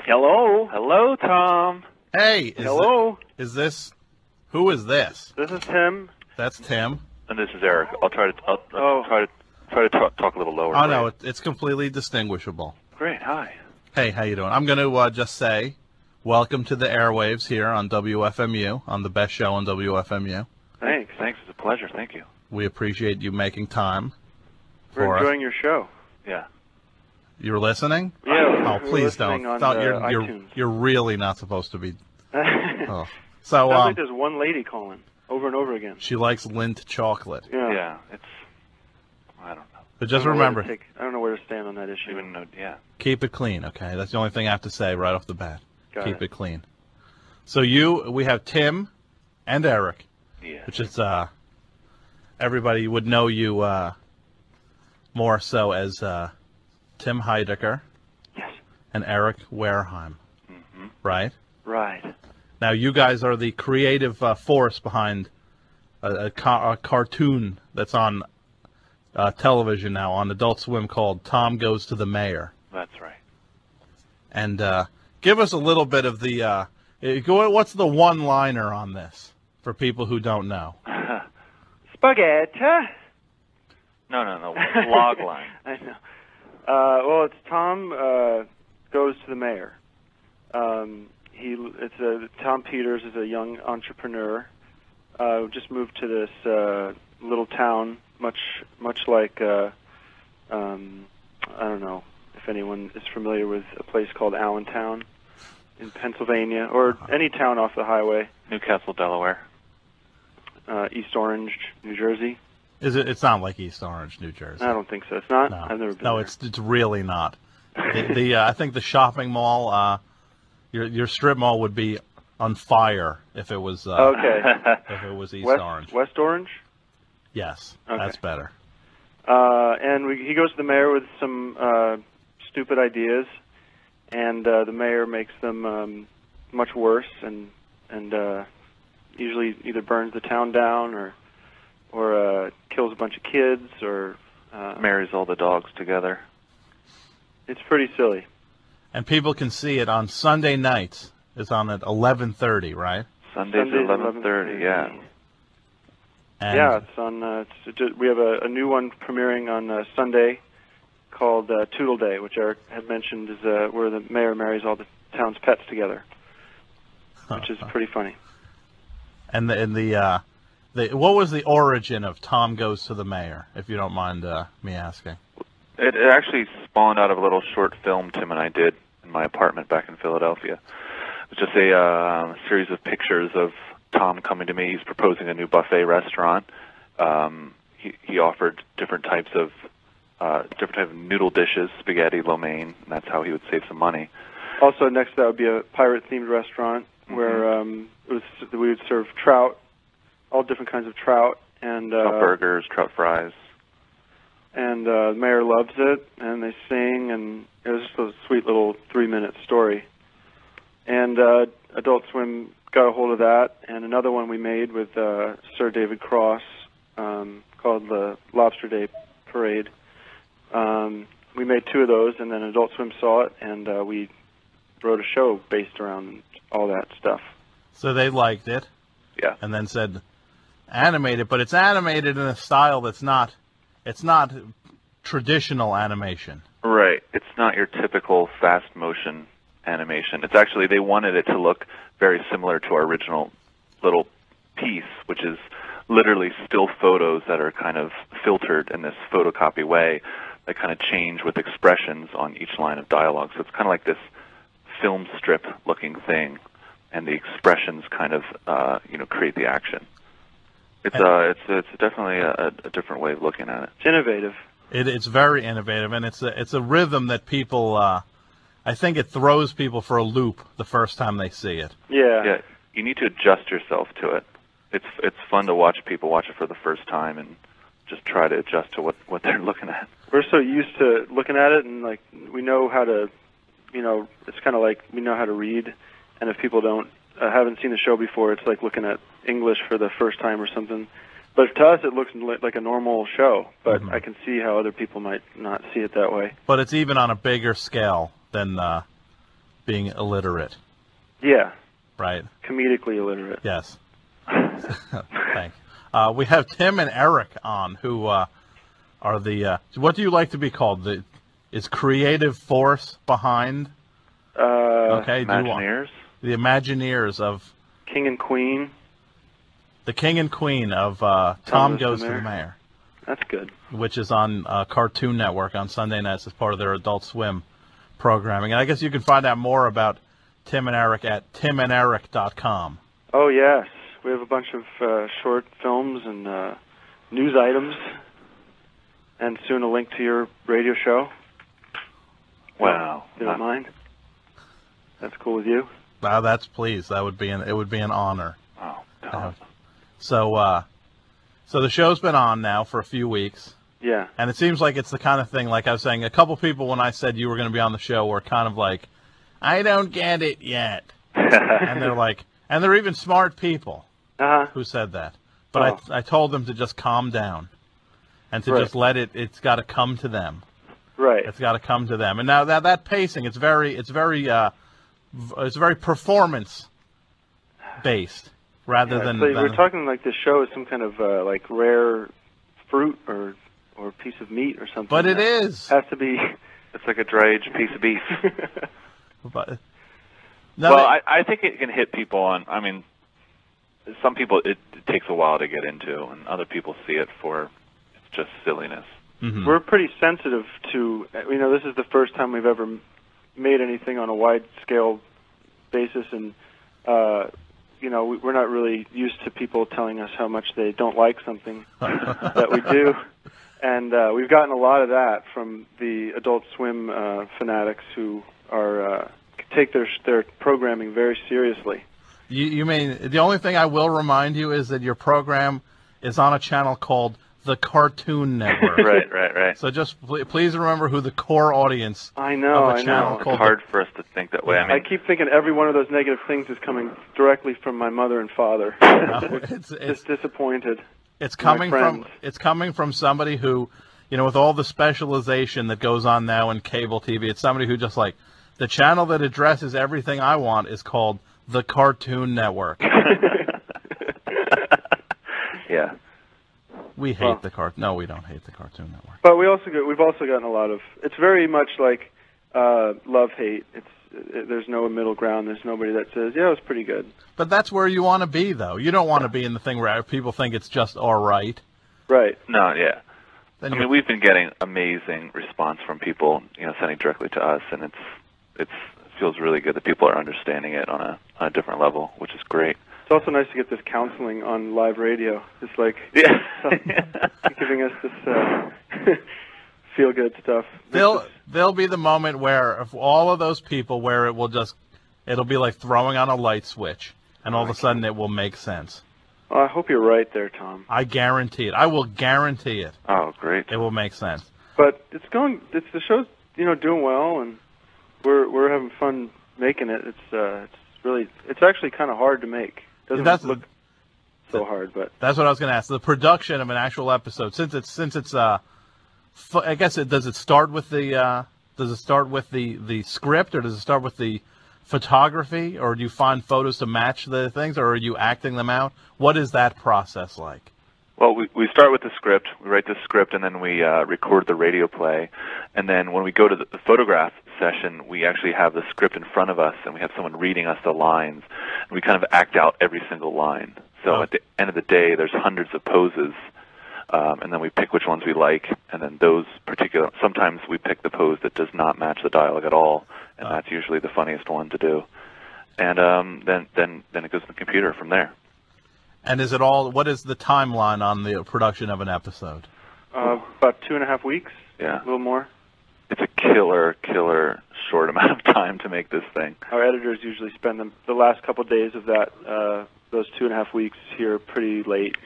Hello. Hello, Tom. Hey. Hello. Who is this? This is Tim. That's Tim. And this is Eric. I'll try to talk a little lower. Oh, no, it's completely distinguishable. Great. Hi. Hey, how you doing? I'm going to just say welcome to the airwaves here on WFMU, on the best show on WFMU. Thanks. It's a pleasure. Thank you. We appreciate you making time. We're enjoying your show. Yeah. You're listening? Yeah. Oh, please don't. You're really not supposed to be. Oh. So, sounds like there's one lady calling over and over again. She likes Lindt chocolate. Yeah. I don't know. But just remember. I don't know where to stand on that issue. Keep it clean, okay? That's the only thing I have to say right off the bat. Keep it clean. So we have Tim and Eric. Yeah. Which is, everybody would know you more so as Tim Heidecker. Yes. And Eric Wareheim. Mm-hmm. Right? Right. Now, you guys are the creative force behind a cartoon that's on television now on Adult Swim called Tom Goes to the Mayor. That's right. And give us a little bit of the what's the one-liner on this for people who don't know? Spaghetti. No. Log line. I know. Well, it's Tom goes to the mayor. Tom Peters is a young entrepreneur. Just moved to this little town, much like I don't know if anyone is familiar with a place called Allentown in Pennsylvania, or any town off the highway. Newcastle, Delaware. East Orange, New Jersey. It's not like East Orange, New Jersey. I don't think so. It's not. No. I've never been. No, there. it's really not. I think the shopping mall, your strip mall would be on fire if it was if it was East Orange. West Orange. Yes, okay. That's better. And he goes to the mayor with some stupid ideas, and the mayor makes them much worse, and usually either burns the town down or kills a bunch of kids or marries all the dogs together. It's pretty silly. And people can see it on Sunday nights. It's on at 11:30, right? Sundays at 11:30. Yeah. And it's on. We have a new one premiering on Sunday called Toodle Day, which Eric had mentioned is where the mayor marries all the town's pets together, which is pretty funny. And what was the origin of Tom Goes to the Mayor, if you don't mind me asking? It actually spawned out of a little short film Tim and I did in my apartment back in Philadelphia. It was just a series of pictures of Tom coming to me. He's proposing a new buffet restaurant. He offered different types of noodle dishes, spaghetti, lo mein, and that's how he would save some money. Also, next to that would be a pirate-themed restaurant where we would serve trout, all different kinds of trout, and trout burgers, trout fries. And the mayor loves it, and they sing, and it was just a sweet little 3-minute story. And Adult Swim got a hold of that, and another one we made with Sir David Cross called the Lobster Day Parade. We made 2 of those, and then Adult Swim saw it, and we wrote a show based around all that stuff. So they liked it. Yeah. And then said, animate it, but it's animated in a style that's not... It's not traditional animation. Right. It's not your typical fast motion animation. It's actually, they wanted it to look very similar to our original little piece, which is literally still photos that are kind of filtered in this photocopy way that kind of change with expressions on each line of dialogue. So it's kind of like this film strip looking thing, and the expressions kind of create the action. It's definitely a different way of looking at it. It's innovative. It's very innovative, and it's a rhythm that people. I think it throws people for a loop the first time they see it. Yeah. Yeah. You need to adjust yourself to it. It's fun to watch people watch it for the first time and just try to adjust to what they're looking at. We're so used to looking at it, and like we know how to, it's kind of like we know how to read, and if people haven't seen the show before, it's like looking at English for the first time or something. But to us, it looks like a normal show. But I can see how other people might not see it that way. But it's even on a bigger scale than being illiterate. Yeah. Right. Comedically illiterate. Yes. Thanks. We have Tim and Eric on, who are the. What do you like to be called? Is creative force behind? Okay. Imagineers. The Imagineers of. King and Queen. The King and Queen of Tom Goes to the Mayor. That's good. Which is on Cartoon Network on Sunday nights as part of their Adult Swim programming. And I guess you can find out more about Tim and Eric at timanderic.com. Oh, yes. We have a bunch of short films and news items, and soon a link to your radio show. Wow. You don't mind? That's cool with you? That's pleased. It would be an honor. Oh, no. So the show's been on now for a few weeks. Yeah. And it seems like it's the kind of thing, like I was saying, a couple people when I said you were going to be on the show were kind of like, I don't get it yet. And they're like, and they're even smart people who said that. But I told them to just calm down and to just let it's got to come to them. Right. It's got to come to them. And now that pacing, it's very performance based rather than. So we're talking like this show is some kind of like rare fruit or piece of meat or something. But it is. Has to be. It's like a dry-aged piece of beef. But, I think it can hit people on. I mean, some people it takes a while to get into, and other people see it for it's just silliness. Mm-hmm. We're pretty sensitive to. This is the first time we've ever made anything on a wide-scale basis, and we're not really used to people telling us how much they don't like something that we do. And we've gotten a lot of that from the Adult Swim fanatics who are take their programming very seriously. You mean the only thing I will remind you is that your program is on a channel called the Cartoon Network. Right. So just please remember who the core audience of the channel called. It's hard for us to think that way. I keep thinking every one of those negative things is coming directly from my mother and father. It's disappointed. It's coming from somebody who, with all the specialization that goes on now in cable TV, it's somebody who just like, the channel that addresses everything I want is called the Cartoon Network. Yeah. We hate the Cartoon. No, we don't hate the Cartoon Network. But we've also gotten a lot of. It's very much like love-hate. There's no middle ground. There's nobody that says, yeah, it was pretty good. But that's where you want to be, though. You don't want to be in the thing where people think it's just all right. Right. No, yeah. We've been getting amazing response from people, sending directly to us, and it feels really good that people are understanding it on a different level, which is great. It's also nice to get this counseling on live radio. It's like giving us this feel-good stuff. There'll be the moment where, of all of those people, where it'll be like throwing on a light switch, and all of a sudden it will make sense. Well, I hope you're right there, Tom. I guarantee it. I will guarantee it. Oh, great! It will make sense. But the show's doing well, and we're having fun making it. It's actually kind of hard to make. It doesn't look so hard, but that's what I was going to ask. The production of an actual episode, since it's I guess does it start with the script, or does it start with the photography, or do you find photos to match the things, or are you acting them out? What is that process like? Well, we start with the script. We write the script, and then we record the radio play. And then when we go to the photograph session, we actually have the script in front of us, and we have someone reading us the lines. And we kind of act out every single line. So at the end of the day, there's hundreds of poses, and then we pick which ones we like. And then sometimes we pick the pose that does not match the dialogue at all, and that's usually the funniest one to do. And then it goes to the computer from there. And what is the timeline on the production of an episode? About 2.5 weeks. Yeah. A little more. It's a killer short amount of time to make this thing. Our editors usually spend the last couple of days of that, those 2.5 weeks here pretty late.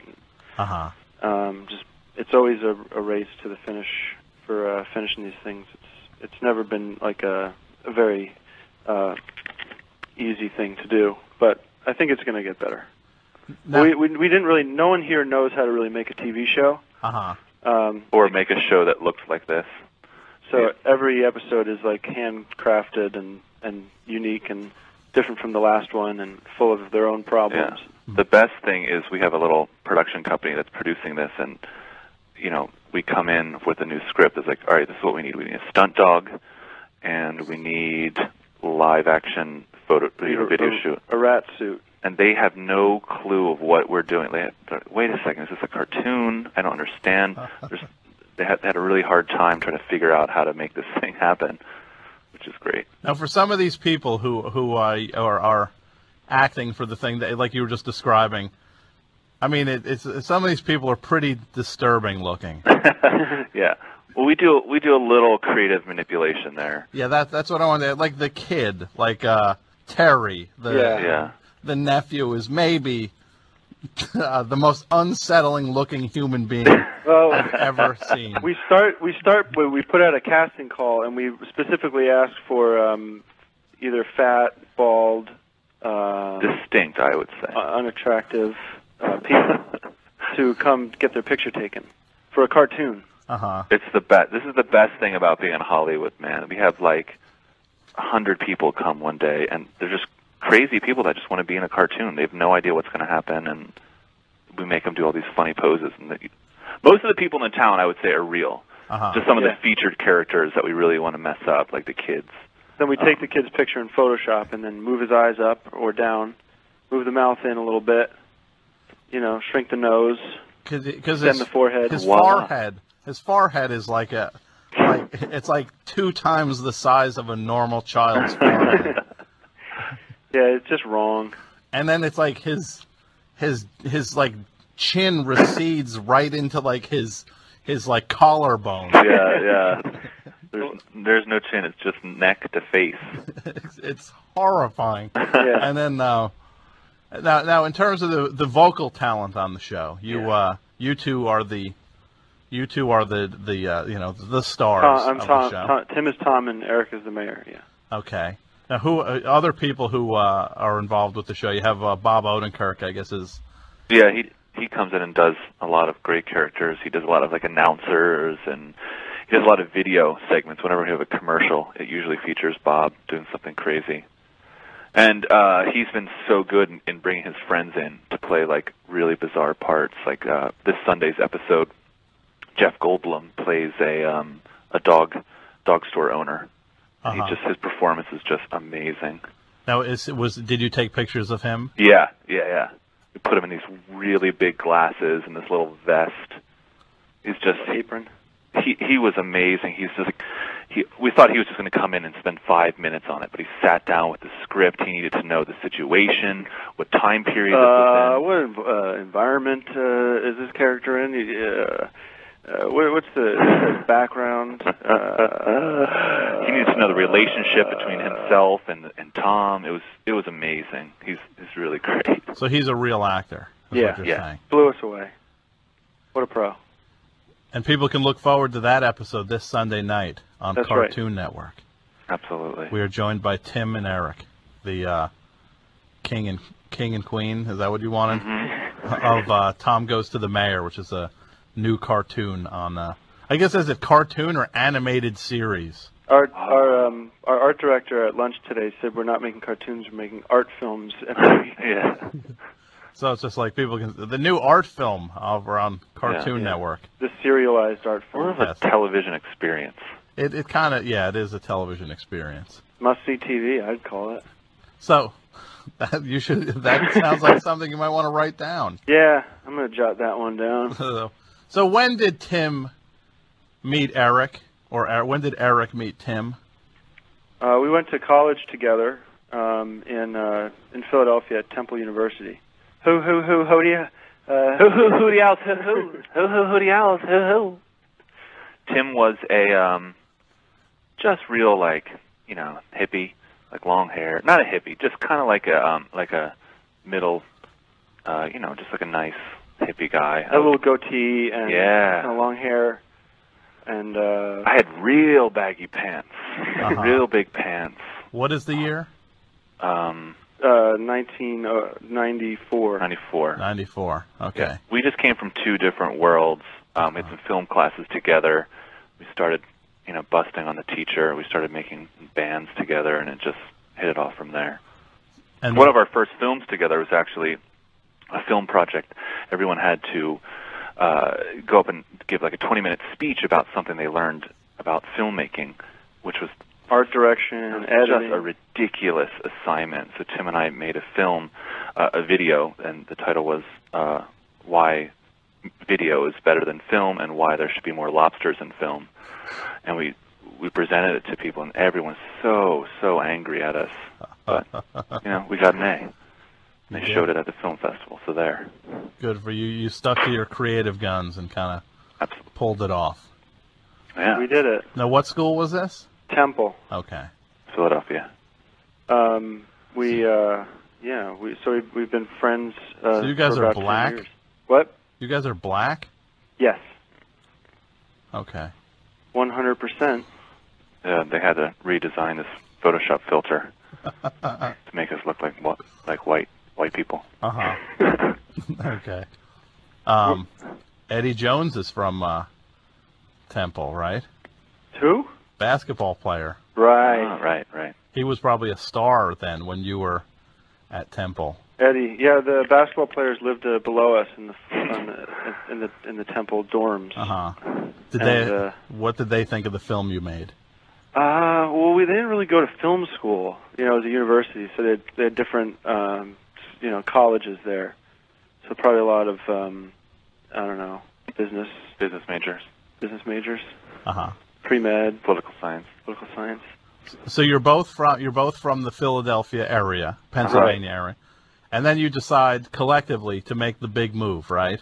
It's always a race to the finish for finishing these things. It's never been like a very easy thing to do, but I think it's going to get better. Now, we didn't really. No one here knows how to really make a TV show. Or make a show that looks like this. So every episode is like handcrafted and unique and different from the last one and full of their own problems. Yeah. The best thing is we have a little production company that's producing this, and we come in with a new script. It's like, all right, this is what we need. We need a stunt dog, and we need live action video shoot. A rat suit. And they have no clue of what we're doing. Wait a second, is this a cartoon? I don't understand. They had a really hard time trying to figure out how to make this thing happen, which is great. Now, for some of these people who are acting for the thing that, like you were just describing, I mean, it's some of these people are pretty disturbing looking. Yeah. Well, we do a little creative manipulation there. Yeah, that's what I wanted. Like the kid, like Terry, the nephew is maybe the most unsettling looking human being I've ever seen. We put out a casting call, and we specifically asked for either fat, bald, distinct, I would say, unattractive people to come get their picture taken for a cartoon. It's the best. This is the best thing about being in Hollywood, man. We have like 100 people come one day, and they're just crazy people that just want to be in a cartoon. They have no idea what's going to happen, and we make them do all these funny poses. And most of the people in the town, I would say, are real. Just some of the featured characters that we really want to mess up, like the kids. Then we take the kid's picture in Photoshop and then move his eyes up or down, move the mouth in a little bit, shrink the nose, extend the forehead. His forehead is it's like 2 times the size of a normal child's forehead. Yeah, it's just wrong. And then it's like his like chin recedes right into like his like collarbone. Yeah. There's no chin. It's just neck to face. It's horrifying. Yeah. And then now in terms of the vocal talent on the show, you two are the stars I'm of Tom. the show. Tim is Tom, and Eric is the mayor. Yeah. Okay. Now, who other people who are involved with the show? You have Bob Odenkirk, I guess is. Yeah, he comes in and does a lot of great characters. He does a lot of like announcers, and he does a lot of video segments. Whenever we have a commercial, it usually features Bob doing something crazy. And he's been so good in bringing his friends in to play like really bizarre parts. Like this Sunday's episode, Jeff Goldblum plays a dog store owner. His performance is just amazing. Now, did you take pictures of him? Yeah. We put him in these really big glasses and this little vest. He's just apron. He was amazing. He's just we thought he was just going to come in and spend 5 minutes on it, but he sat down with the script. He needed to know the situation, what time period it was in. What environment is this character in? What's the background? He needs to know the relationship between himself and Tom. It was amazing. He's really great. So he's a real actor. Is what you're saying. Blew us away. What a pro. And people can look forward to that episode this Sunday night on Cartoon Network. Absolutely. We are joined by Tim and Eric, the king and queen. Is that what you wanted? Mm-hmm. Of Tom Goes to the Mayor, which is a new cartoon on. I guess is it cartoon or animated series? Our art director at lunch today said we're not making cartoons, we're making art films every week. Yeah. So it's just like people can the new art film over on Cartoon Network. The serialized art film. More of a television experience. It kind of it is a television experience. Must see TV, I'd call it. So that sounds like something you might want to write down. Yeah, I'm going to jot that one down. So when did Tim meet Eric, or when did Eric meet Tim? We went to college together in Philadelphia at Temple University. Hooty owls. Tim was a just real hippie, like long hair. Not a hippie, just kind of like a middle, just like a nice hippie guy. A little goatee and kind of long hair. And I had real baggy pants, real big pants. What is the year? 1994. 94. Okay. Yeah. We just came from two different worlds. We had some film classes together. We started, busting on the teacher. We started making bands together, and it just hit it off from there. And one of our first films together was actually a film project. Everyone had to go up and give like a 20-minute speech about something they learned about filmmaking, which was art direction, editing. Just a ridiculous assignment. So Tim and I made a film, a video, and the title was Why Video is Better Than Film and Why There Should Be More Lobsters in Film. And we presented it to people, and everyone's so angry at us. But, we got an A. And they showed it at the film festival, so there. Good for you. You stuck to your creative guns and kind of pulled it off. Yeah. We did it. Now, what school was this? Temple. Okay. Philadelphia. We've been friends so you guys for are about black? 10 years. What? You guys are black? Yes. Okay. 100%. They had to redesign this Photoshop filter to make us look like white people. Uh-huh. Okay. Eddie Jones is from Temple, right? Who? Basketball player. Right. Right. He was probably a star then when you were at Temple. Eddie, yeah, the basketball players lived below us in the Temple dorms. Uh-huh. What did they think of the film you made? Well, they didn't really go to film school, as a university, so they had different, colleges there. So probably a lot of, business majors. Business majors. Uh-huh. Pre-med. Political science. So you're both from the Philadelphia area, Pennsylvania area, and then you decide collectively to make the big move, right?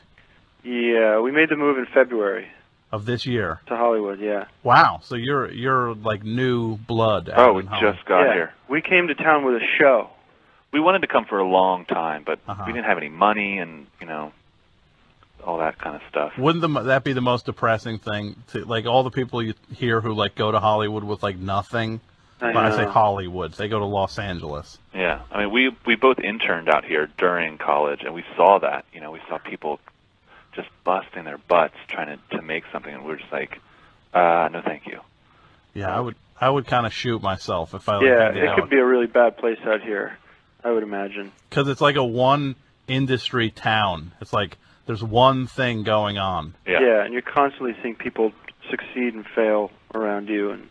Yeah, we made the move in February of this year to Hollywood. Yeah. Wow. So you're like new blood. We just got here. We came to town with a show. We wanted to come for a long time, but we didn't have any money, and all that kind of stuff. Wouldn't that be the most depressing thing? Like all the people you hear who like go to Hollywood with like nothing. When I say Hollywood, they go to Los Angeles. Yeah, I mean we both interned out here during college, and we saw that. We saw people just busting their butts trying to make something, and we were just like, no, thank you. Yeah, I would kind of shoot myself if I. It could be a really bad place out here, I would imagine. Because it's like a one industry town. It's like there's one thing going on. Yeah, and you're constantly seeing people succeed and fail around you, and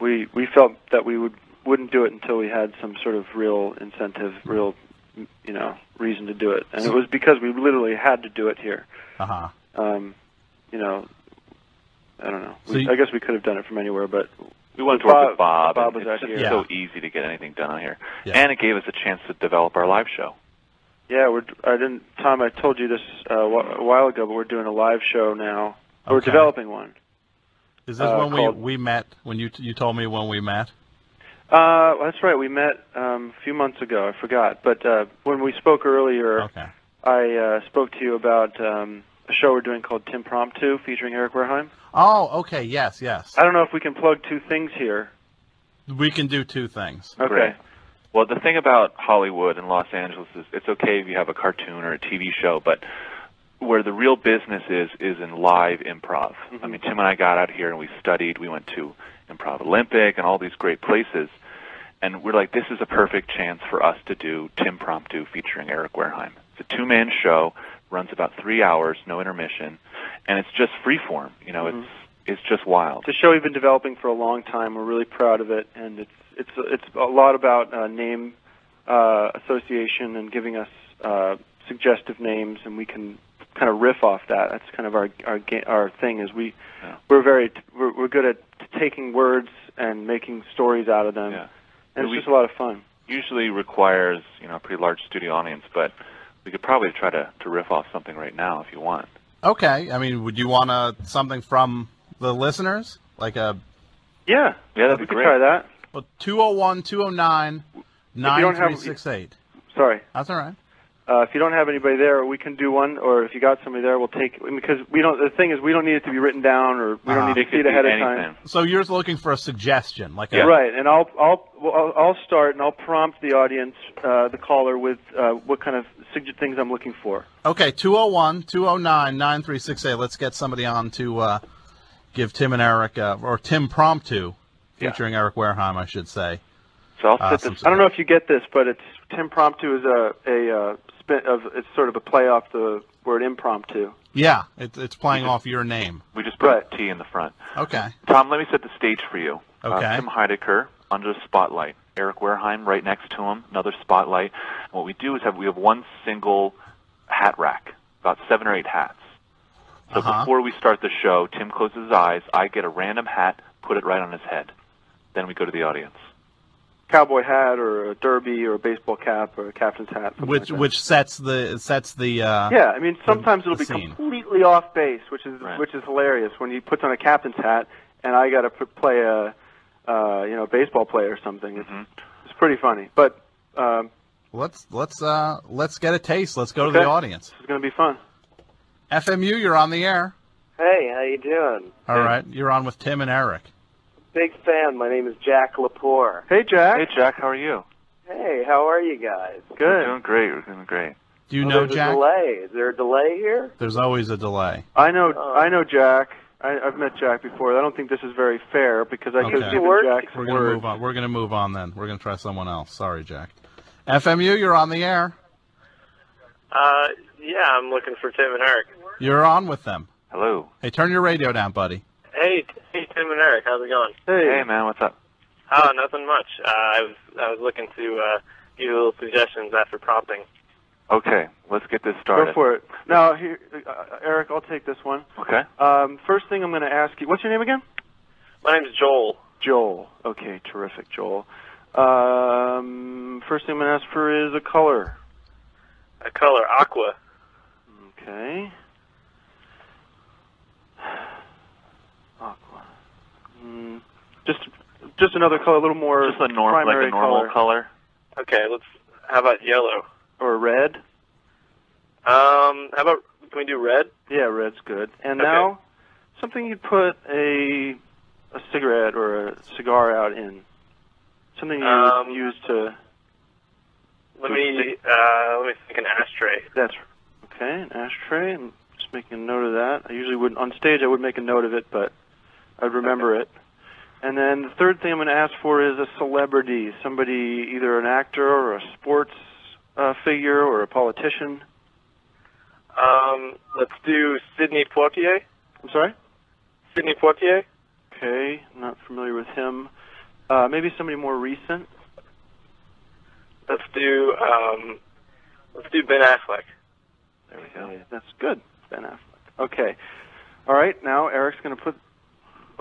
we felt that we wouldn't do it until we had some sort of real incentive, real reason to do it, and it was because we literally had to do it here. Uh-huh. I don't know. I guess we could have done it from anywhere, but we wanted to work with Bob. Bob was out here. It's so easy to get anything done out here, and it gave us a chance to develop our live show. Yeah, Tom, I told you this a while ago, but we're doing a live show now. Okay. We're developing one. Is this when we met? When you told me when we met? That's right. We met a few months ago. I forgot, but when we spoke earlier, I spoke to you about a show we're doing called Timpromptu, featuring Eric Wareheim. Oh, okay. Yes. I don't know if we can plug two things here. We can do two things. Okay. Great. Well, the thing about Hollywood and Los Angeles is it's okay if you have a cartoon or a TV show, but where the real business is in live improv. Mm-hmm. I mean, Tim and I got out here and we studied. We went to Improv Olympic and all these great places, and we're like, this is a perfect chance for us to do Timpromptu featuring Eric Wareheim. It's a two-man show, runs about 3 hours, no intermission, and it's just freeform. It's just wild. It's a show we've been developing for a long time. We're really proud of it, and it's a lot about name association and giving us suggestive names, and we can kind of riff off that. That's kind of our thing. Is we're good at taking words and making stories out of them, and it's just a lot of fun. Usually requires a pretty large studio audience, but we could probably try to riff off something right now if you want. Okay. I mean, would you want something from the listeners, like a? Yeah, that'd be great. We could try that. Well, 201-209-9368. Sorry. That's all right. If you don't have anybody there, we can do one, or if you got somebody there, we'll take it. Because the thing is, we don't need it to be written down, or we don't need to see it ahead of time. So you're looking for a suggestion, like right? And I'll start, and I'll prompt the audience, the caller, with what kind of things I'm looking for. Okay, 201-209-9368. Let's get somebody on to give Tim and Eric, or Tim Promptu, featuring Eric Wareheim, I should say. So I'll set this. I don't know if you get this, but it's Tim Promptu is it's sort of a play off the word impromptu. Yeah, it's playing off your name. We just put a T in the front. Okay. Tom, let me set the stage for you. Okay. Tim Heidecker under the spotlight. Eric Wareheim right next to him, another spotlight. And what we do is we have one single hat rack, about 7 or 8 hats. So before we start the show, Tim closes his eyes. I get a random hat, put it right on his head. Then we go to the audience. Cowboy hat or a derby or a baseball cap or a captain's hat. Which sets the yeah, I mean sometimes it'll be scene. completely off base, which is hilarious when he puts on a captain's hat and I got to play a baseball player or something. It's pretty funny. But let's get a taste. Let's go to the audience. It's going to be fun. FMU, you're on the air. Hey, how you doing? All right, you're on with Tim and Eric. Big fan. My name is Jack Lepore. Hey, Jack. Hey, Jack. How are you? Hey, how are you guys? Good. We're doing great. We're doing great. Do you know Jack? There's a delay. Is there a delay here? There's always a delay. I know Jack. I've met Jack before. I don't think this is very fair because I could have given Jack some We're going to move on. We're going to move on then. We're going to try someone else. Sorry, Jack. FMU, you're on the air. Yeah, I'm looking for Tim and Eric. You're on with them. Hello. Hey, turn your radio down, buddy. Hey, Tim and Eric, how's it going? Hey, man, what's up? Oh, nothing much. I was looking to give you little suggestions after prompting. Okay, let's get this started. Go for it. Now, here, Eric, I'll take this one. Okay. First thing I'm going to ask you, what's your name again? My name's Joel. Joel. Okay, terrific, Joel. First thing I'm going to ask for is a color. A color, aqua. Okay. Aqua. Just another color, a little more just like a normal color. Okay, how about yellow? Or red? How about, can we do red? Yeah, red's good. And now, something you'd put a cigarette or a cigar out in. Something you use to... Let me think, an ashtray. That's okay, an ashtray. I'm just making a note of that. I usually wouldn't, on stage I would make a note of it, but I'd remember it. And then the third thing I'm going to ask for is a celebrity, somebody, either an actor or a sports figure or a politician. Let's do Sidney Poitier. I'm sorry? Sidney Poitier. Okay, I'm not familiar with him. Maybe somebody more recent. Let's do Ben Affleck. There we go. That's good, Ben Affleck. Okay. All right, now Eric's going to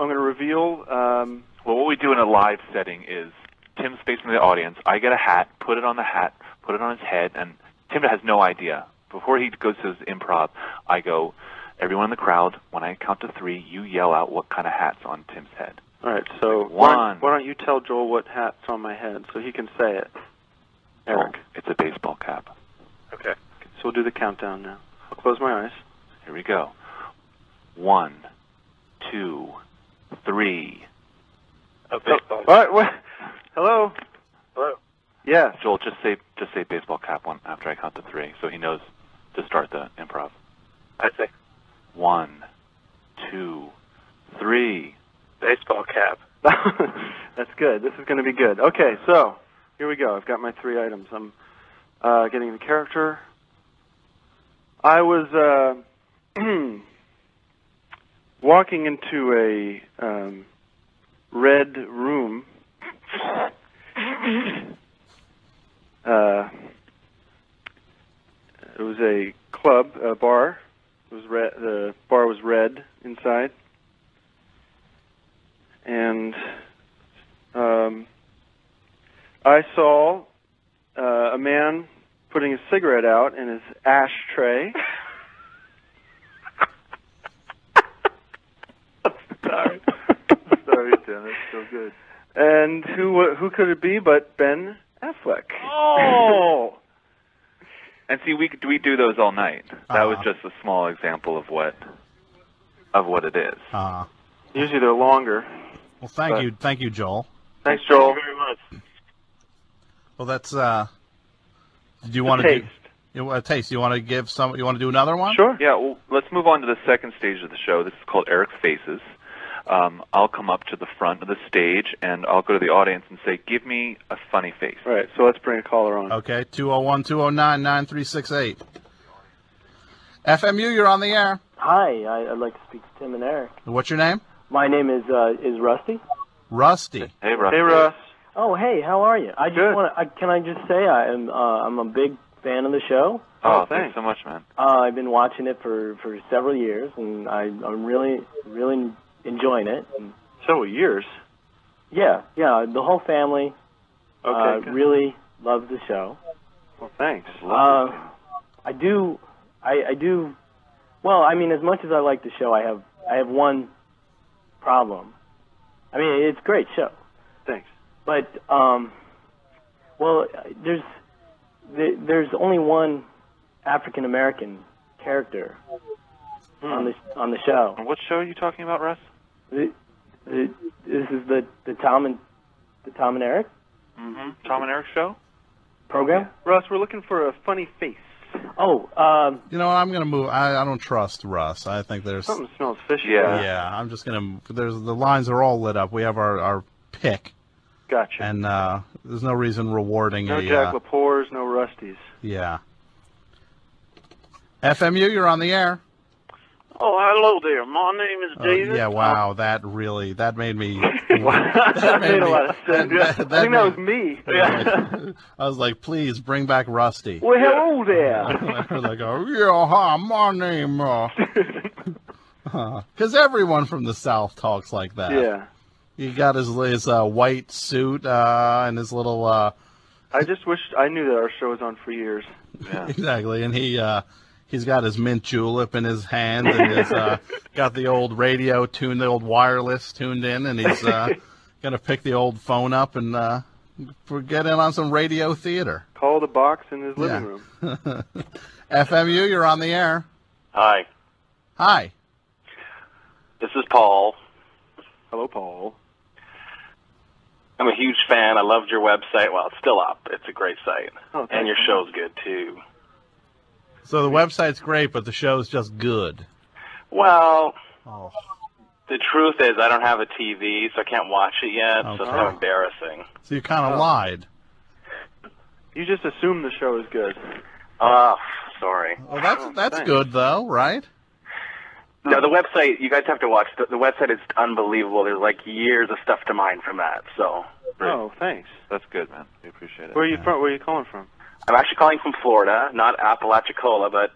I'm going to reveal... well, what we do in a live setting is Tim's facing the audience. I get a hat, put it on the hat, put it on his head, and Tim has no idea. Before he goes to his improv, I go, everyone in the crowd, when I count to 3, you yell out what kind of hat's on Tim's head. All right, so why don't you tell Joel what hat's on my head so he can say it? Eric. Oh, it's a baseball cap. Okay. So we'll do the countdown now. I'll close my eyes. Here we go. 1, 2, 3. A baseball. What? Hello? Hello. Yes. Joel, just say baseball cap one after I count to 3, so he knows to start the improv. I see. 1, 2, 3. Baseball cap. That's good. This is going to be good. Okay, so here we go. I've got my 3 items. I'm getting the character. I was walking into a red room. It was a club, a bar. It was red. The bar was red inside, and I saw a man putting a cigarette out in his ashtray. Sorry, Tim. That's so good. And who could it be but Ben Affleck? Oh! And see, we do those all night. That was just a small example of what it is. Usually they're longer. Well, thank you, Joel. Thanks, Joel. Thank you very much. Well, that's. Do you want to do a taste? You want to give some? You want to do another one? Sure. Yeah. Well, let's move on to the second stage of the show. This is called Eric's Faces. I'll come up to the front of the stage, and I'll go to the audience and say, give me a funny face. Right, so let's bring a caller on. Okay, 201-209-9368. FMU, you're on the air. Hi, I'd like to speak to Tim and Eric. What's your name? My name is Rusty. Rusty. Hey, Russ. Hey, Russ. Oh, hey, how are you? I just want to. Can I just say I'm a big fan of the show. Oh, thanks so much, man. I've been watching it for several years, and I'm really enjoying it. And several years? Yeah, the whole family Okay, really loves the show. Well, thanks. I do. Well, I mean, as much as I like the show, I have one problem. I mean, it's a great show. Thanks. But well, there's only one African American character on the show. And what show are you talking about, Russ? This is the Tom and Eric. Mm-hmm. Tom and Eric show program. Russ, we're looking for a funny face. Oh, you know what? I'm gonna move. I don't trust Russ. I think there's something smells fishy. Yeah. I'm just gonna. The lines are all lit up. We have our pick. Gotcha. And there's no reason rewarding no Jack Lepores, no Rusties. Yeah. FMU, you're on the air. Oh, hello there. My name is David. Yeah, wow, that made me... that made a lot of sense. I think that was me. I was like, please, bring back Rusty. Well, hello there. Like, oh, yeah, hi, my name... Because everyone from the South talks like that. Yeah. He got his white suit and his little... I just wish I knew that our show was on for years. Yeah. Exactly, and he's got his mint julep in his hand, and he's got the old radio tuned, the old wireless tuned in, and he's going to pick the old phone up and get in on some radio theater. Call the box in his living room. FMU, you're on the air. Hi. Hi. This is Paul. Hello, Paul. I'm a huge fan. I loved your website. Well, it's still up. It's a great site. Oh, and your show's good, too. So the website's great, but the show's just good. Well, the truth is I don't have a TV, so I can't watch it yet, so it's kind of embarrassing. So you kind of lied. You just assume the show is good. Oh, sorry. Well, that's good, though, right? No, the website, you guys have to watch. The website is unbelievable. There's like years of stuff to mine from that, so. Oh, thanks. That's good, man. We appreciate it. Where are you from? Where are you calling from? I'm actually calling from Florida, not Apalachicola, but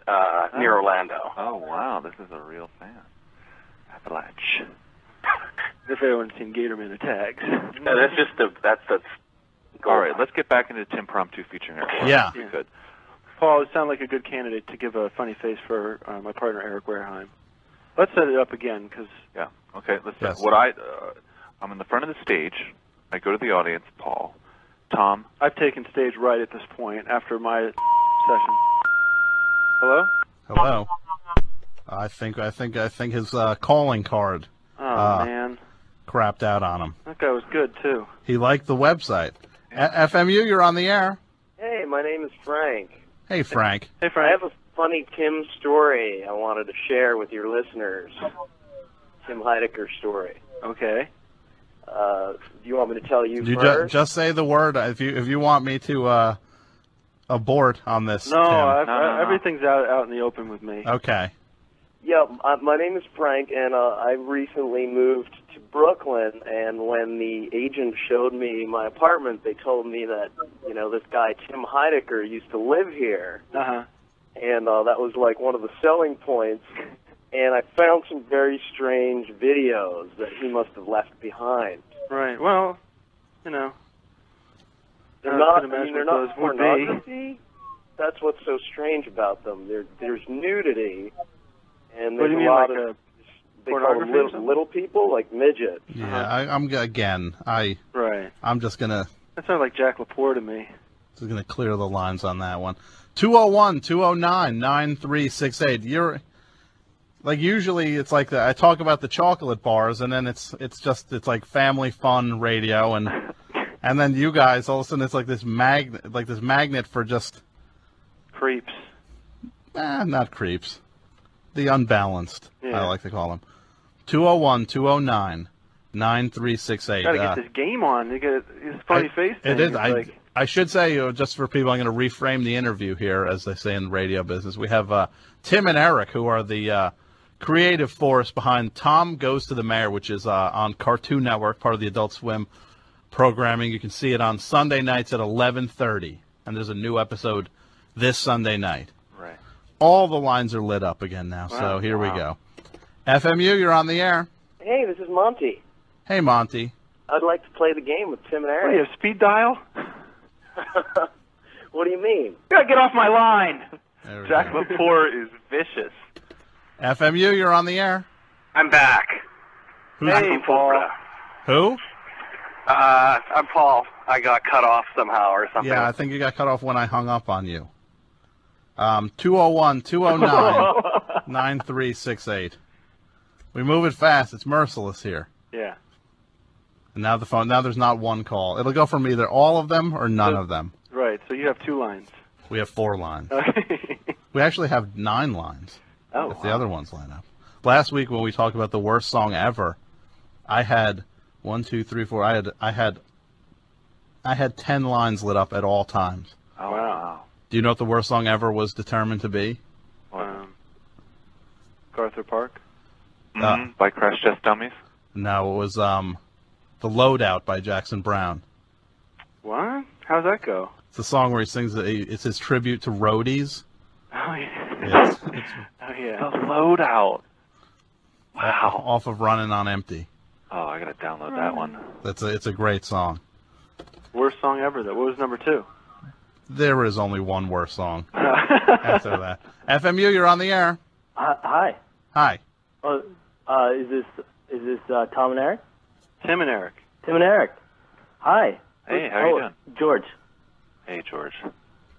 near Orlando. Oh, wow. This is a real fan. Appalach. If anyone's seen Gatorman Attacks. No, that's just that's all right, let's get back into Timpromptu featuring Eric. Yeah. You could. Paul, you sound like a good candidate to give a funny face for my partner, Eric Wareheim. Let's set it up again, because... Yeah, okay, let's Yes. I'm in the front of the stage. I go to the audience, Paul. Tom? I've taken stage right at this point, after my session. Hello? Hello. I think his calling card man. crapped out on him. That guy was good, too. He liked the website. FMU, you're on the air. Hey, my name is Frank. Hey, Frank. Hey, I Frank. have a funny Tim story I wanted to share with your listeners. Tim Heidecker story. Okay. Do you want me to tell you You first? just say the word if you want me to abort on this. No, Tim. everything's out in the open with me. Okay. Yeah, my name is Frank, and I recently moved to Brooklyn, and when the agent showed me my apartment, they told me that, this guy, Tim Heidecker, used to live here. Uh-huh. And that was like one of the selling points. And I found some very strange videos that he must have left behind. Right. Well, They're I not, can imagine they're what not those would be. pornography. That's what's so strange about them. There's nudity, and What there's do you mean, a lot like of they call pornography them or something? little people, like midgets. Yeah, I'm Right. I'm just gonna That sounds like Jack Lepore to me. clear the lines on that one. 201-209-9368. You're like usually it's like I talk about the chocolate bars, and then it's like family fun radio, and then you guys all of a sudden it's like this magnet for just Creeps. not creeps, the unbalanced. Yeah. I like to call them. 201-209-9368. Got to get this game on. You get his funny face thing. It is. I should say, just for people, I'm going to reframe the interview here, as they say in the radio business. We have Tim and Eric, who are the creative force behind Tom Goes to the Mayor, which is on Cartoon Network, part of the Adult Swim programming. You can see it on Sunday nights at 11:30, and there's a new episode this Sunday night. Right. All the lines are lit up again now, so here we go. FMU, you're on the air. Hey, this is Monty. Hey, Monty. I'd like to play the game with Tim and What do you Eric. have, speed dial? What do you mean? You gotta get off my line. Jack Lepore is vicious. FMU, you're on the air. I'm back. Hey, Paul. Who? I'm Paul. I got cut off somehow or something. Yeah, I think you got cut off when I hung up on you. 201-209-9368. We move it fast. It's merciless here. Yeah. And now there's not one call. It'll go from either all of them or none of them. Right, so you have 2 lines. We have 4 lines. We actually have 9 lines. If the other ones line up. Last week when we talked about the worst song ever, I had 1, 2, 3, 4. I had 10 lines lit up at all times. Oh, wow. Do you know what the worst song ever was determined to be? Arthur Park? By Crash Test Dummies? No, it was The Loadout by Jackson Brown. What? How's that go? It's a song where he sings, it's his tribute to roadies. Oh, yeah. The Loadout. Wow. Off of Running on Empty. Oh, I gotta download that one. It's a great song. Worst song ever, though. What was number 2? There is only one worse song after that. FMU, you're on the air. Hi. Hi. Is this Tom and Eric? Tim and Eric. Tim and Eric. Hi. Hey, how are you doing? George. Hey, George.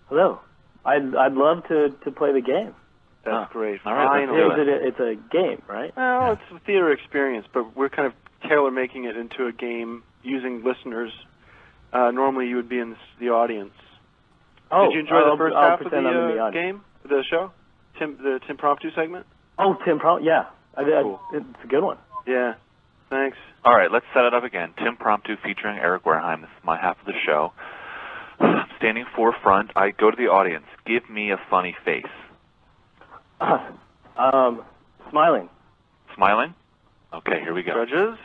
Hello. I'd love to play the game. That's great. All right, Finally. It's a game, right? Well, it's a theater experience, but we're kind of tailor-making it into a game using listeners. Normally you would be in the audience. Oh, did you enjoy the first half of the game, the show? The Timpromptu segment? Oh, yeah. Cool. It's a good one. Yeah, thanks. All right, let's set it up again. Timpromptu featuring Eric Wareheim. This is my half of the show. I'm standing forefront. I go to the audience. Give me a funny face. Smiling. Smiling? Okay, here we go. Judges?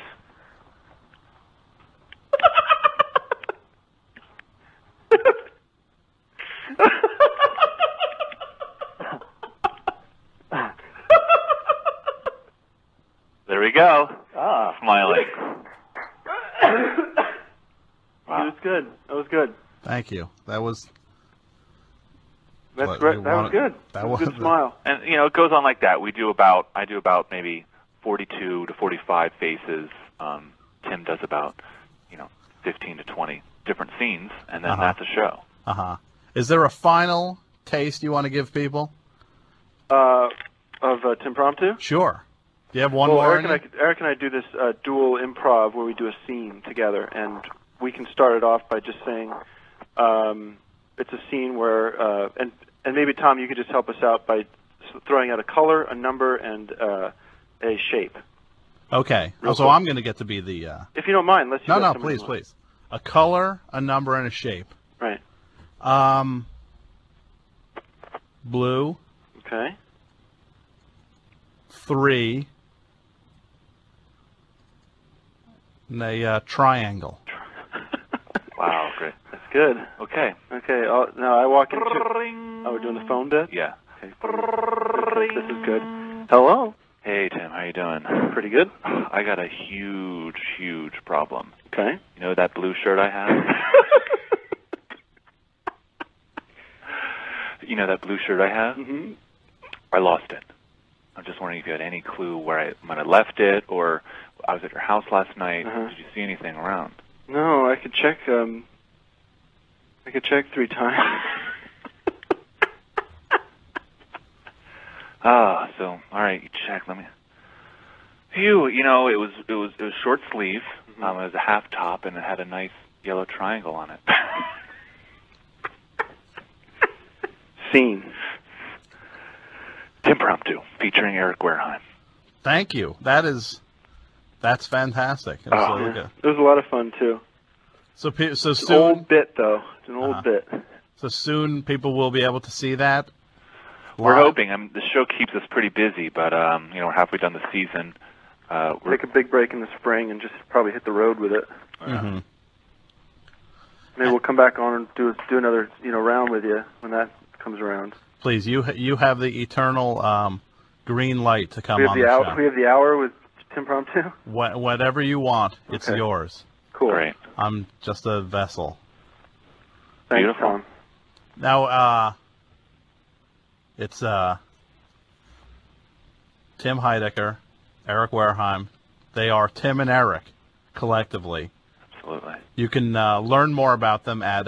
There we go. Smiling. Wow. That was good. That was good. Thank you. That was... That's great. That was good. That was a good smile. And, it goes on like that. I do about maybe 42 to 45 faces. Tim does about, 15 to 20 different scenes, and then that's a show. Is there a final taste you want to give people? Of Timpromptu? Sure. Do you have one more? Eric and I do this dual improv where we do a scene together, and we can start it off by just saying it's a scene where, and maybe, Tom, you could just help us out by throwing out a color, a number, and a shape. Okay. So I'm going to get to be the... If you don't mind, let's... No, please. A color, a number, and a shape. Right. Blue. Okay. 3. And a triangle. Wow, great. That's good. Okay. Okay, now I walk into... Oh, we're doing the phone bit? Yeah. Okay. This is good. Hello? Hey, Tim, how you doing? Pretty good. I got a huge, huge problem. Okay. You know that blue shirt I have? You know that blue shirt I have? Mm-hmm. I lost it. I'm just wondering if you had any clue where I might have left it, or I was at your house last night. Did you see anything around? No, I could check. I could check 3 times. So all right, you check. Let me. Phew, it was short sleeve. It was a half top, and it had a nice yellow triangle on it. Scene. Timpromptu, featuring Eric Wareheim. Thank you. That is That's fantastic. It was a lot of fun too. So soon. It's an old bit though. It's an old bit. So soon people will be able to see that. We're hoping. The show keeps us pretty busy, but we're halfway done the season. Take a big break in the spring and just probably hit the road with it. Mm-hmm. Maybe we'll come back on and do another round with you when that comes around. Please, you have the eternal green light to come on the show. We have the hour with Tim Promptu? Whatever you want, it's yours. Cool. Great. I'm just a vessel. Thanks, Beautiful. Tom. Now, it's Tim Heidecker, Eric Wareheim. They are Tim and Eric, collectively. Absolutely. You can learn more about them at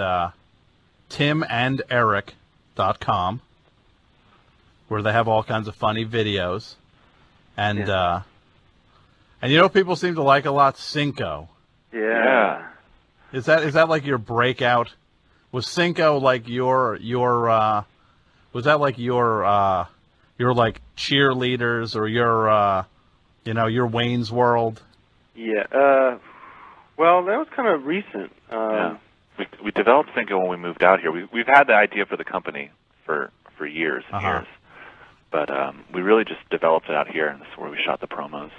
timanderic.com, where they have all kinds of funny videos. And people seem to like a lot Cinco. Yeah. Is that like your breakout? Was Cinco like your was that like your like cheerleaders or your Wayne's World? Yeah. Well, that was kind of recent. Yeah. We developed Cinco when we moved out here. We've had the idea for the company for years and years, but we really just developed it out here, and this is where we shot the promos.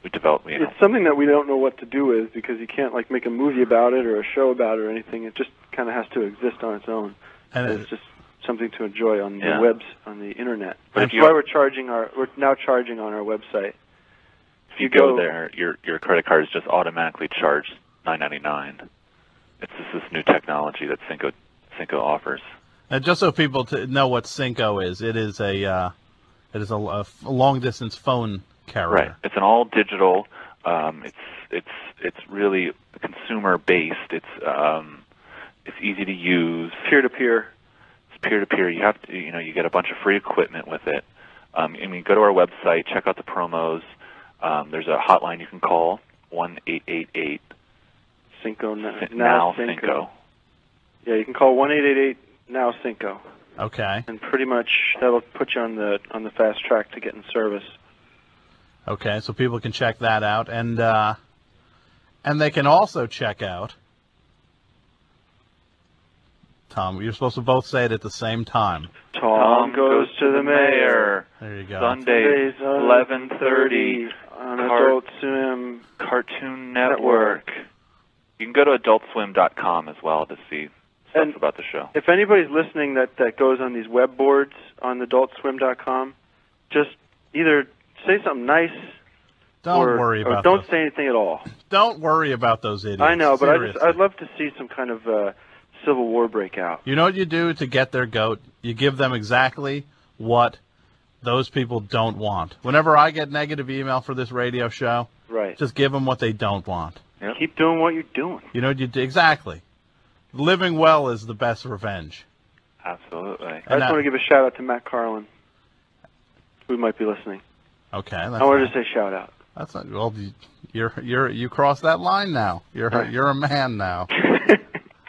It's something that we don't know what to do with because you can't like make a movie about it or a show about it or anything. It just kind of has to exist on its own. And it's just something to enjoy on the webs, on the internet. But that's why we're now charging on our website. If you go there, your credit card is just automatically charged $9.99. It's just this new technology that Cinco offers. And just so people know what Cinco is, it is a long distance phone carrier. Right. It's an all digital. It's really consumer based. It's easy to use. Peer to peer. It's peer to peer. You have to you get a bunch of free equipment with it. Go to our website, check out the promos. There's a hotline you can call 1-888 Cinco now Cinco. Yeah, you can call 1-888 now Cinco. Okay. And pretty much that'll put you on the fast track to getting service. Okay, so people can check that out, and they can also check out. Tom, you're supposed to both say it at the same time. Tom goes to the mayor. There you go. Sundays 11:30 on Adult Swim Cartoon Network. You can go to AdultSwim.com as well to see stuff about the show. If anybody's listening that goes on these web boards on AdultSwim.com, just either say something nice. Don't worry about. Don't say anything at all. Don't worry about those idiots. I know, but seriously. I'd love to see some kind of civil war break out. You know what you do to get their goat? You give them exactly what those people don't want. Whenever I get negative email for this radio show, just give them what they don't want. Yep. Keep doing what you're doing. You know what you do? Exactly. Living well is the best revenge. Absolutely. I just want to give a shout out to Matt Carlin, who might be listening. Okay. I wanted to say shout out. That's not well. You crossed that line now. You're a man now.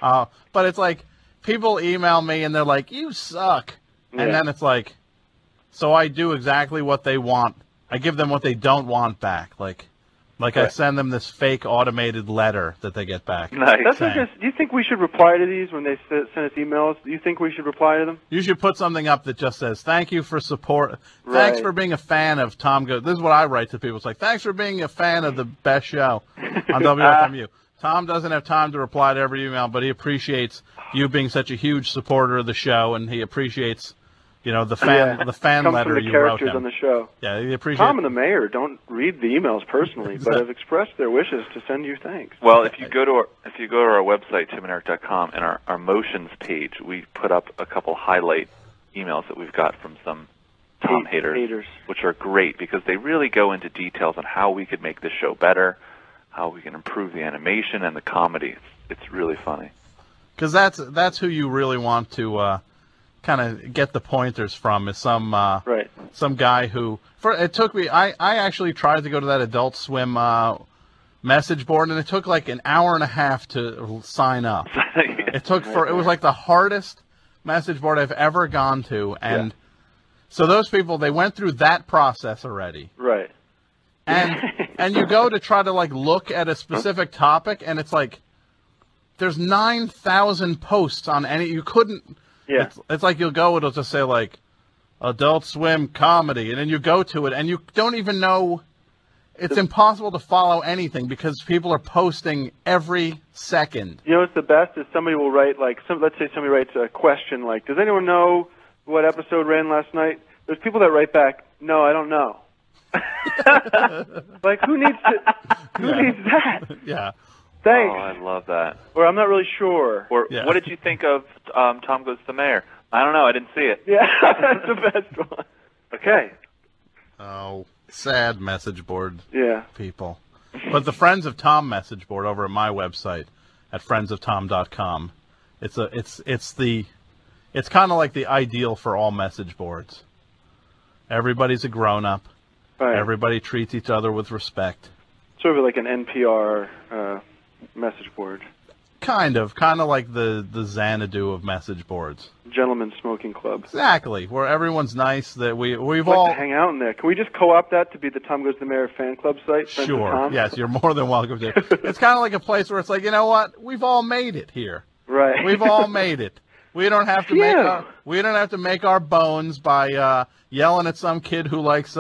But it's like people email me and they're like, "You suck," and then it's like, so I do exactly what they want. I give them what they don't want back. Like I send them this fake automated letter that they get back. Nice. Do you think we should reply to these when they send us emails? Do you think we should reply to them? You should put something up that just says, "Thank you for support. Thanks for being a fan of Tom Go." This is what I write to people. It's like, "Thanks for being a fan of the best show on WFMU." Tom doesn't have time to reply to every email, but he appreciates you being such a huge supporter of the show, and he appreciates, the fan letter you wrote him. On the show. Yeah, he appreciates. Tom and the mayor don't read the emails personally, but have expressed their wishes to send you thanks. Well, if you go to our website, timanderic.com, and our motions page, we put up a couple highlight emails that we've got from some Tom haters, which are great because they really go into details on how we could make this show better, how we can improve the animation and the comedy. It's really funny. Because that's who you really want to kind of get the pointers from, is some guy who it took me. I actually tried to go to that Adult Swim message board, and it took like an hour and a half to sign up. It was like the hardest message board I've ever gone to, and so those people, they went through that process already. Right. And you go to try to like look at a specific topic, and it's like there's 9,000 posts on any. You couldn't. Yeah. It's like you'll go. It'll just say like Adult Swim comedy, and then you go to it, and you don't even know. It's impossible to follow anything because people are posting every second. You know what's the best is somebody will write like let's say somebody writes a question like, "Does anyone know what episode ran last night?" There's people that write back, "No, I don't know." Like who needs that? Yeah. Thanks. Oh, I love that. Or I'm not really sure. Or what did you think of Tom Goes to the Mayor? I don't know. I didn't see it. Yeah, that's the best one. Okay. Oh, sad message board people. But the Friends of Tom message board over at my website at friendsoftom.com. It's kind of like the ideal for all message boards. Everybody's a grown-up. Right. Everybody treats each other with respect. Sort of like an NPR message board. Kind of like the Xanadu of message boards. Gentlemen's Smoking Club. Exactly, where everyone's nice. That we've I'd all like to hang out in there. Can we just co-opt that to be the Tom Goes to the Mayor fan club site? Friends of Sure. Tom? Yes, you're more than welcome to. It's kind of like a place where it's like, you know what? We've all made it here. Right. We've all made it. We don't have to make our bones by yelling at some kid who likes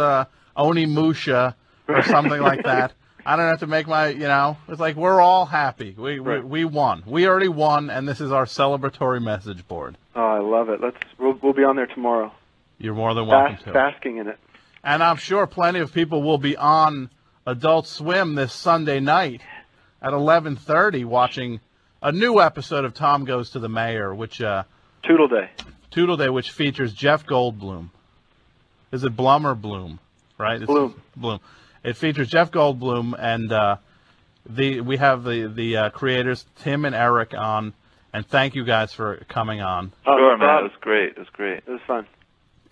Onimusha or something like that. I don't have to make it's like we're all happy. We won. We already won, and this is our celebratory message board. Oh, I love it. We'll be on there tomorrow. You're more than welcome to. Basking in it. And I'm sure plenty of people will be on Adult Swim this Sunday night at 11:30 watching a new episode of Tom Goes to the Mayor, which Toodle Day, which features Jeff Goldblum. Is it Blum or Bloom? Right? Bloom. Bloom. It features Jeff Goldblum, and we have the creators Tim and Eric on, and thank you guys for coming on. Sure, man. It was great. It was fun.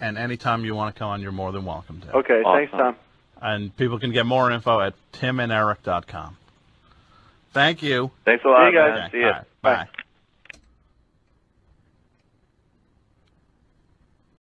And anytime you want to come on, you're more than welcome to. Okay, awesome. Thanks, Tom. And people can get more info at timanderic.com. Thank you. Thanks a lot, See you guys. man. Okay. See you. Right. Bye.